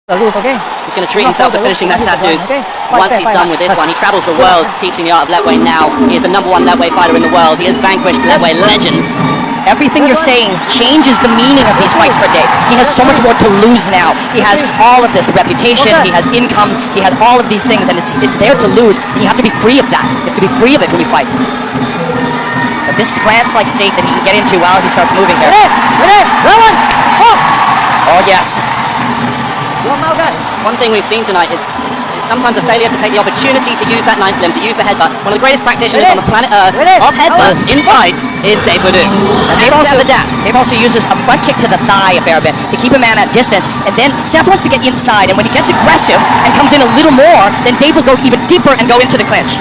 He's going to treat himself to finishing those tattoos. Once he's done with this one, he travels the world teaching the art of Letway now. He is the #1 Letway fighter in the world. He has vanquished Letway legends. Everything you're saying changes the meaning of these fights for Dave. He has so much more to lose now. He has all of this reputation, he has income, he has all of these things, and it's there to lose, and you have to be free of that. You have to be free of it when you fight. But this trance-like state that he can get into while he starts moving here. Oh, yes. One thing we've seen tonight is sometimes a failure to take the opportunity to use that 9th limb, to use the headbutt. One of the greatest practitioners on the planet Earth of headbutts in fights is Dave Leduc. Dave also uses a front kick to the thigh a fair bit to keep a man at distance, and then Seth wants to get inside, and when he gets aggressive and comes in a little more, then Dave will go even deeper and go into the clinch.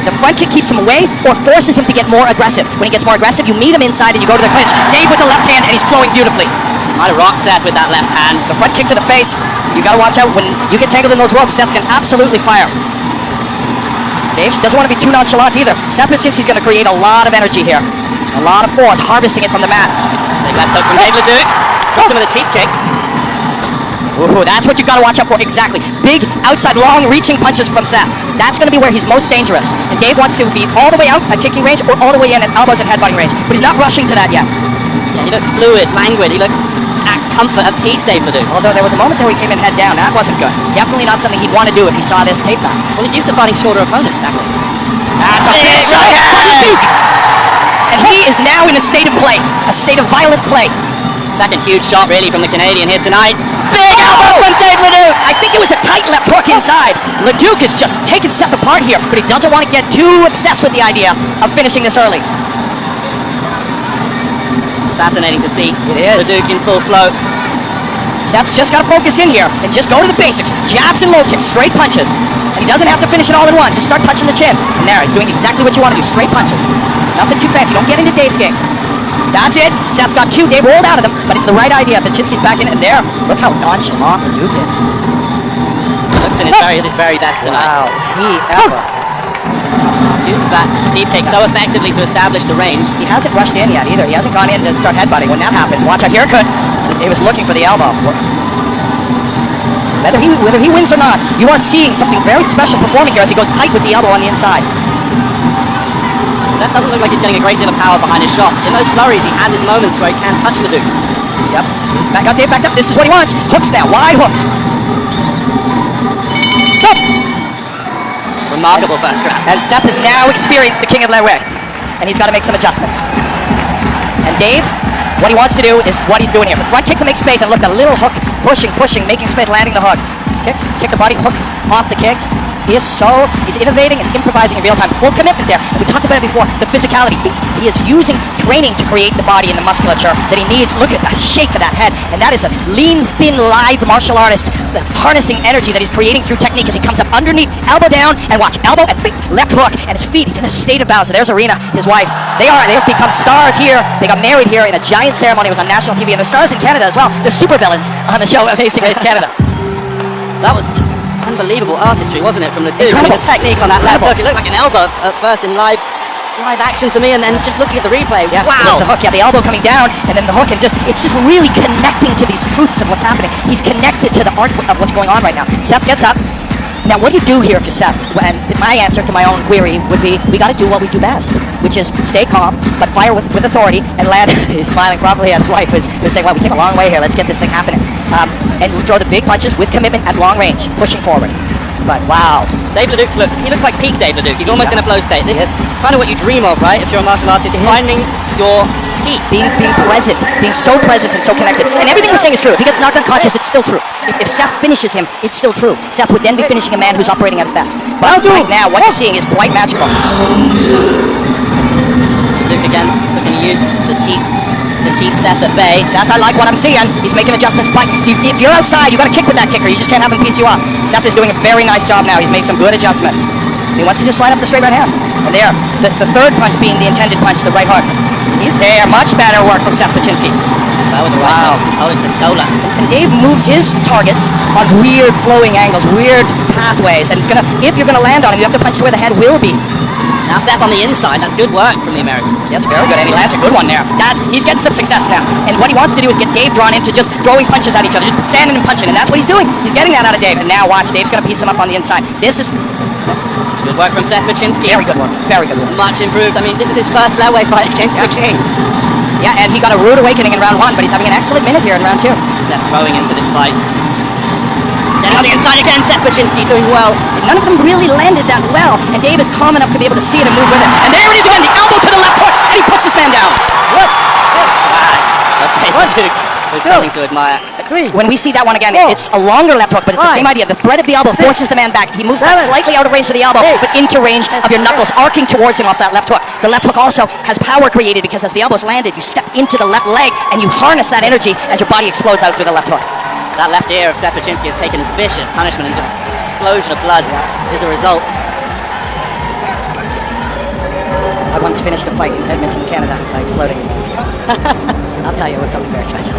The front kick keeps him away or forces him to get more aggressive. When he gets more aggressive, you meet him inside and you go to the clinch. Dave with the left hand, and he's flowing beautifully. Might have rocked Seth with that left hand. The front kick to the face, you gotta watch out. When you get tangled in those ropes, Seth can absolutely fire. Dave doesn't want to be too nonchalant either. Seth Macinski's gonna create a lot of energy here. A lot of force, harvesting it from the mat. Big left hook from Dave Leduc. Dropped him with a teep kick. Ooh, that's what you gotta watch out for, exactly. Big, outside, long, reaching punches from Seth. That's gonna be where he's most dangerous. And Dave wants to be all the way out at kicking range or all the way in at elbows and headbutting range. But he's not rushing to that yet. Yeah, he looks fluid, languid. He looks at comfort, at peace, Dave Leduc. Although there was a moment there he came in head down. That wasn't good. Definitely not something he'd want to do if he saw this tape back. Well, he's used to fighting shorter opponents, exactly. That's a big shot from Leduc! And he is now in a state of play. A state of violent play. Second huge shot, really, from the Canadian here tonight. Big elbow from Dave Leduc! I think it was a tight left hook inside. Leduc is just taking Seth apart here, but he doesn't want to get too obsessed with the idea of finishing this early. Fascinating to see. It is. Leduc in full flow. Seth's just got to focus in here and just go to the basics. Jabs and low kicks, straight punches. And he doesn't have to finish it all in one. Just start touching the chin. And there, he's doing exactly what you want to do, straight punches. Nothing too fancy. Don't get into Dave's game. That's it. Seth got cute. Dave rolled out of them, but it's the right idea. Macinski's back in, and there. Look how nonchalant Leduc is. He looks in his very best tonight. Wow, is he ever? Uses that teep kick so effectively to establish the range. He hasn't rushed in yet either. He hasn't gone in to start headbutting. When that happens, watch out. Here it could. He was looking for the elbow. Whether he wins or not, you are seeing something very special performing here as he goes tight with the elbow on the inside. Seth doesn't look like he's getting a great deal of power behind his shots. In those flurries, he has his moments where he can touch Leduc. Yep. He's back up, Dave, backed up. This is what he wants. Hooks now, wide hooks. Stop. Remarkable first round. And Seth has now experienced the King of Letway. And he's got to make some adjustments. And Dave, what he wants to do is what he's doing here. The front kick to make space, and look, the little hook, pushing, making space, landing the hook. Kick the body, hook off the kick. He's innovating and improvising in real time. Full commitment there. And we talked about it before, the physicality. He is using training to create the body and the musculature that he needs. Look at the shape of that head. And that is a lean, thin, lithe martial artist, harnessing energy that he's creating through technique as he comes up underneath, elbow down, and watch, elbow and left hook, and his feet. He's in a state of balance. So there's Arena, his wife. They have become stars here. They got married here in a giant ceremony. It was on national TV, and they're stars in Canada as well. They're super villains on the show Amazing Race Canada. That was just unbelievable artistry, wasn't it, from Leduc? I mean, the technique on that left hook, it looked like an elbow at first in live action to me, and then just looking at the replay, yeah, wow! The hook, yeah, the elbow coming down, and then the hook, and it's just really connecting to these truths of what's happening. He's connected to the art of what's going on right now. Seth gets up. Now, what do you do here if you're Seth? And my answer to my own query would be, we got to do what we do best, which is stay calm, but fire with authority, and land. He's smiling probably at his wife, who's saying, well, we came a long way here, let's get this thing happening. And throw the big punches with commitment at long range, pushing forward. But wow. Dave Leduc looks like peak Dave Leduc. He's almost in a flow state. This is kind of what you dream of, right? If you're a martial artist, finding your peak. Being present, being so present and so connected. And everything we're saying is true. If he gets knocked unconscious, it's still true. If Seth finishes him, it's still true. Seth would then be finishing a man who's operating at his best. But right now, what you're seeing is quite magical. Leduc again, looking to use the teeth to keep Seth at bay. Seth, I like what I'm seeing. He's making adjustments. If you're outside, you got to kick with that kicker. You just can't have him piece you up. Seth is doing a very nice job now. He's made some good adjustments. He wants to just line up the straight right hand. And there, the third punch being the intended punch, the right hook. There, much better work from Seth Macinski. Wow. Oh, it's Pistola. And Dave moves his targets on weird flowing angles, weird pathways. And if you're gonna land on him, you have to punch to where the head will be. Now Seth on the inside. That's good work from the American. Yes, very good, and he lands a good one there. He's getting some success now. And what he wants to do is get Dave drawn into just throwing punches at each other, just standing and punching, and that's what he's doing. He's getting that out of Dave. And now watch, Dave's going to piece him up on the inside. This is good work from Seth Baczynski. very good work. Very good work. Much improved. I mean, this is his first lightweight fight against the King. Yeah, and he got a rude awakening in round 1, but he's having an excellent minute here in round 2. Seth growing into this fight. Then on the inside again, Seth Baczynski doing well. None of them really landed that well, and Dave is calm enough to be able to see it and move with it. And there it is again, the elbow to the left hook, and he puts this man down. What? Swag of David Duke. There's something to admire. When we see that one again, it's a longer left hook, but it's the same idea. The thread of the elbow forces the man back. He moves back slightly out of range of the elbow, but into range of your knuckles, arcing towards him off that left hook. The left hook also has power created because as the elbow's landed, you step into the left leg, and you harness that energy as your body explodes out through the left hook. That left ear of Seth Baczynski has taken vicious punishment, and just explosion of blood is a result. I once finished a fight in Edmonton, Canada by exploding. I'll tell you, it was something very special.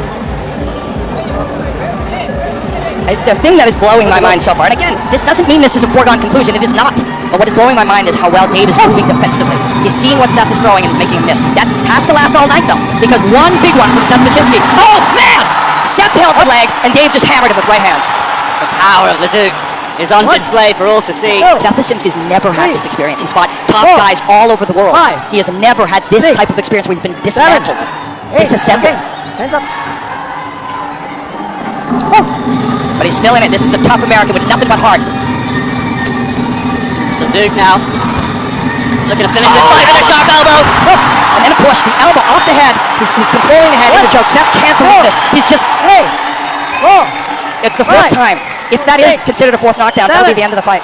The thing that is blowing my mind so far, and again, this doesn't mean this is a foregone conclusion, it is not. But what is blowing my mind is how well Dave is moving defensively. He's seeing what Seth is throwing and is making him miss. That has to last all night though, because one big one from Seth Baczynski. Oh man! Seth held the leg, and Dave just hammered him with right hands. The power of Leduc is on display for all to see. Seth Baczynski's never had this experience. He's fought top guys all over the world. He has never had this type of experience where he's been dismantled, disassembled. Hands up. But he's still in it. This is the tough American with nothing but heart. Leduc now looking to finish this fight with a sharp elbow. And then a push, the elbow off the head. He's controlling the head in the choke. Seth can't believe this. He's just, it's the fourth time. If that is considered a fourth knockdown, that'll be the end of the fight.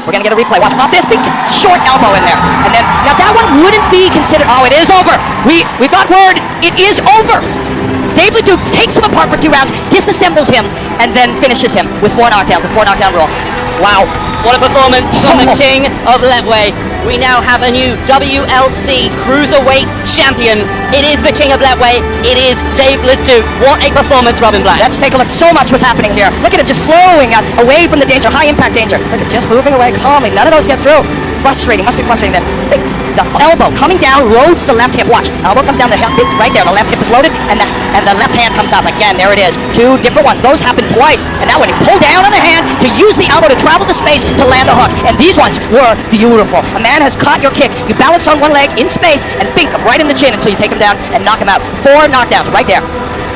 We're going to get a replay. Watch off this big short elbow in there. And then, now that one wouldn't be considered, oh, it is over. We've got word, it is over. Dave Leduc takes him apart for 2 rounds, disassembles him, and then finishes him with 4 knockdowns, a 4 knockdown rule. Wow. What a performance from the King of Letway. We now have a new WLC Cruiserweight Champion. It is the King of Letway. It is Dave Leduc. What a performance, Robin Black. Let's take a look. So much was happening here. Look at it just flowing away from the danger, high impact danger. Look at it just moving away calmly. None of those get through. Frustrating, must be frustrating. The elbow coming down loads the left hip. Watch, elbow comes down the hip right there. The left hip is loaded, and the left hand comes up again. There it is. 2 different ones. Those happen twice, and that one he pulled down on the hand to use the elbow to travel the space to land the hook. And these ones were beautiful. A man has caught your kick. You balance on one leg in space and bink him right in the chin until you take him down and knock him out. 4 knockdowns right there.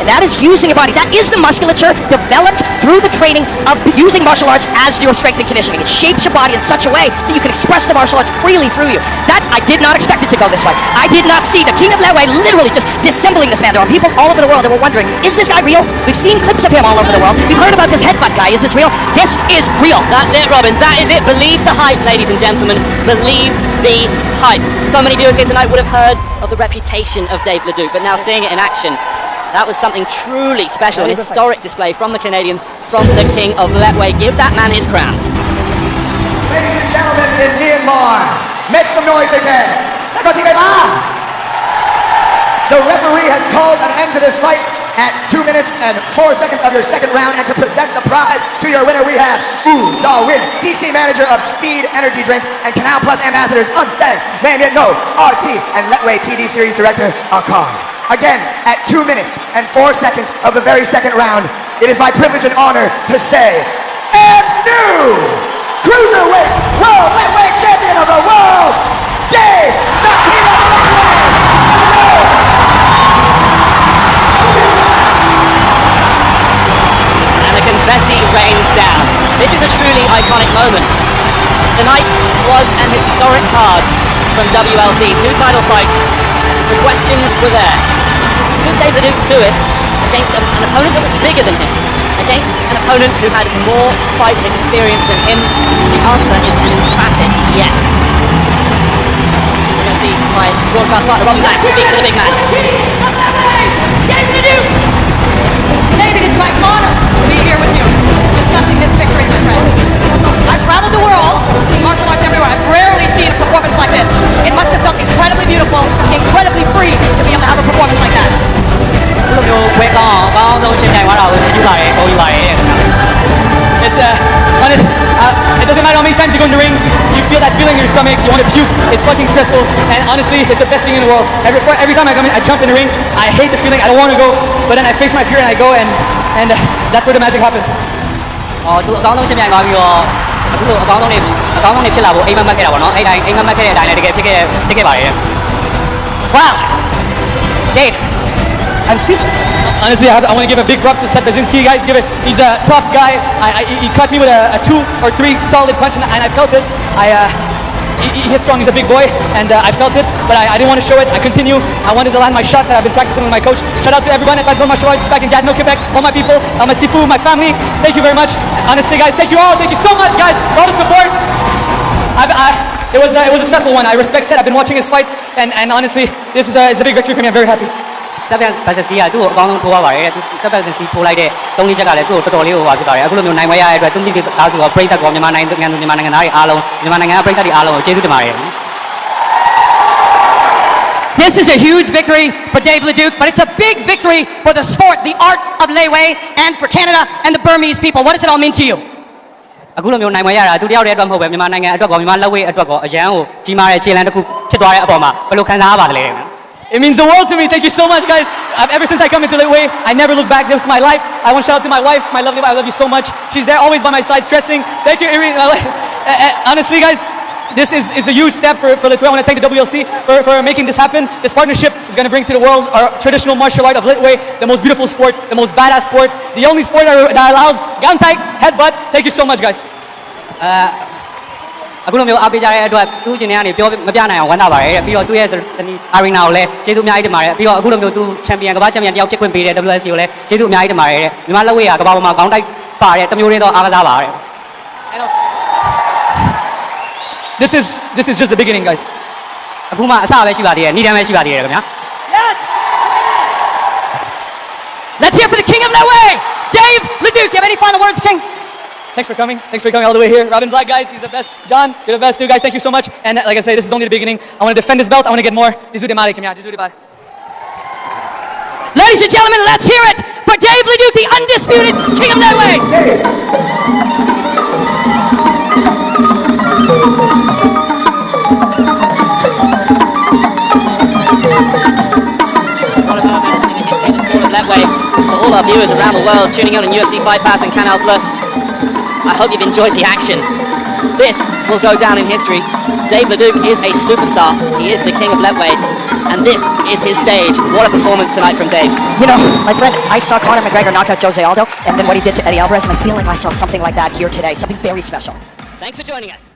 And that is using your body. That is the musculature developed through the training of using martial arts as your strength and conditioning. It shapes your body in such a way that you can express the martial arts freely through you. That, I did not expect it to go this way. I did not see the King of Letway literally just disassembling this man. There are people all over the world that were wondering, is this guy real? We've seen clips of him all over the world. We've heard about this headbutt guy. Is this real? This is real. That's it, Robin. That is it. Believe the hype, ladies and gentlemen. Believe the hype. So many viewers here tonight would have heard of the reputation of Dave Leduc, but now seeing it in action, that was something truly special, an historic display from the Canadian, from the King of Letway. Give that man his crown. Ladies and gentlemen in Myanmar, make some noise again. The referee has called an end to this fight at 2 minutes and 4 seconds of your second round, and to present the prize to your winner, we have Zawin, DC manager of Speed Energy Drink and Canal Plus ambassadors Unsang, Manyan No, RT, and Letway TV series director Akar. Again, at 2 minutes and 4 seconds of the very second round, it is my privilege and honor to say, and new Cruiserweight World Lightweight Champion of the World, Dave the King of Letway! And the confetti rains down. This is a truly iconic moment. Tonight was an historic card from WLC. 2 title fights. The questions were there. Could Dave Leduc do it against an opponent that was bigger than him? Against an opponent who had more fight experience than him? The answer is an emphatic yes. We're going to see my broadcast partner Robin Black speak to the big man. Dave Leduc! David, it's my honor to be here with you, discussing this victory, my friends. I've traveled the world, seen martial arts everywhere. I've rarely seen a performance like this. It must have felt incredibly beautiful, incredibly free to be able to have a performance like that. It's it doesn't matter how many times you go in the ring, you feel that feeling in your stomach, you want to puke. It's fucking stressful, and honestly, it's the best thing in the world. Every time I come in, I jump in the ring. I hate the feeling. I don't want to go, but then I face my fear and I go, and that's where the magic happens. သူအကောင်းဆုံးရှင်းပြသွားပြီးတော့အခုလိုအကောင်းဆုံးတွေဖြစ်လာဖို့အိမ်မက်ခဲ့တာပေါ့နော်အဲ့တိုင်းအိမ်မက်ခဲ့တဲ့အတိုင်းလည်းတကယ်ဖြစ်ခဲ့ပါတယ် Wow. Dave, I'm speechless. Honestly, I want to give a big props to Seth Baczynski, guys. He's a tough guy. He cut me with a 2 or 3 solid punch, and I felt it. He hits strong. He's a big boy, and I felt it. But I didn't want to show it. I continue. I wanted to land my shots that I've been practicing with my coach. Shout out to everyone at Taekwondo Martial Arts back in Gatineau, Quebec. All my people, my Sifu, my family. Thank you very much. Honestly, guys, thank you all. Thank you so much, guys, for all the support. It was a stressful one. I respect Seth. I've been watching his fights, and honestly, this is a big victory for me. I'm very happy. ဆက်ဘတ်စကီကသူ့ကိုအကောင်းဆုံးထိုးသွားပါတယ်တဲ့သူဆက်ဘတ်စကီထိုးလိုက်တဲ့၃လေးချက်ကလည်းသူ့ကိုတော်တော်လေးဟိုပါဖြစ်ပါတယ်အခုလိုမျိုးနိုင်ပွဲရတဲ့အတွက်သူမိသားစုရောပရိသတ်ကောမြန်မာနိုင်ငံသားတွေအားလုံးမြန်မာနိုင်ငံကပရိသတ်တွေအားလုံးကိုကျေးဇူးတင်ပါတယ် This is a huge victory for Dave Leduc, but it's a big victory for the sport, the art of Lei Wei, and for Canada and the Burmese people. What does it all mean to you? အခုလိုမျိုးနိုင်ပွဲရတာသူတယောက်တည်းအတွက်မဟုတ်ပဲမြန်မာနိုင်ငံအတွက်ကောမြန်မာလက်ဝဲအတွက်ကောအရန်ကိုကြီးမားတဲ့ခြေလှမ်းတစ်ခုဖြစ်သွားတဲ့အပေါ်မှာဘယ်လိုခံစားရပါသလဲ It means the world to me. Thank you so much, guys. Ever since I come into Lei Wei, I never look back. This is my life. I want to shout out to my wife, my lovely wife. I love you so much. She's there always by my side, stressing. Thank you, Irene. Honestly, guys, this is a huge step for Lei Wei. I want to thank the WLC for making this happen. This partnership is going to bring to the world our traditional martial art of Lei Wei, the most beautiful sport, the most badass sport, the only sport that allows gantai, headbutt. Thank you so much, guys. အခုလိုမျိုးအားပေးကြတဲ့အတွက်သူ့ကျင်နေကနေပြောမပြနိုင်အောင်ဝမ်းသာပါတယ်တဲ့ပြီးတော့သူ့ရဲ့အာရီနာကိုလည်းကျေးဇူးအများကြီးတင်ပါတယ်ပြီးတော့အခုလိုမျိုးသူချန်ပီယံကမ္ဘာချန်ပီယံတယောက်ဖြစ်ခွင့်ပေးတဲ့ WLC ကိုလည်းကျေးဇူးအများကြီးတင်ပါတယ်တဲ့မြန်မာလက်ဝဲကကမ္ဘာပေါ်မှာခေါင်းတိုက်ပါတဲ့တမျိုးလေးတော့အားကစားပါတဲ့ This is just the beginning, guys. အခုမှအစပဲရှိပါသေးတယ်ဏ္ဍာန်ပဲရှိပါသေးတယ်ခင်ဗျာ Let's hear for the King of Lei Wei, Dave Leduc. You have any final words, King? Thanks for coming. Thanks for coming all the way here. Robin Black, guys, he's the best. John, you're the best too, guys. Thank you so much. And like I say, this is only the beginning. I want to defend this belt. I want to get more. Ladies and gentlemen, let's hear it for Dave Leduc, the undisputed King of Lei Wei. For all our viewers around the world tuning in on UFC Fight Pass and Canal Plus, I hope you've enjoyed the action. This will go down in history. Dave Leduc is a superstar. He is the king of Lei Wei, and this is his stage. What a performance tonight from Dave. You know, my friend, I saw Conor McGregor knock out Jose Aldo, and then what he did to Eddie Alvarez, and I feel like I saw something like that here today, something very special. Thanks for joining us.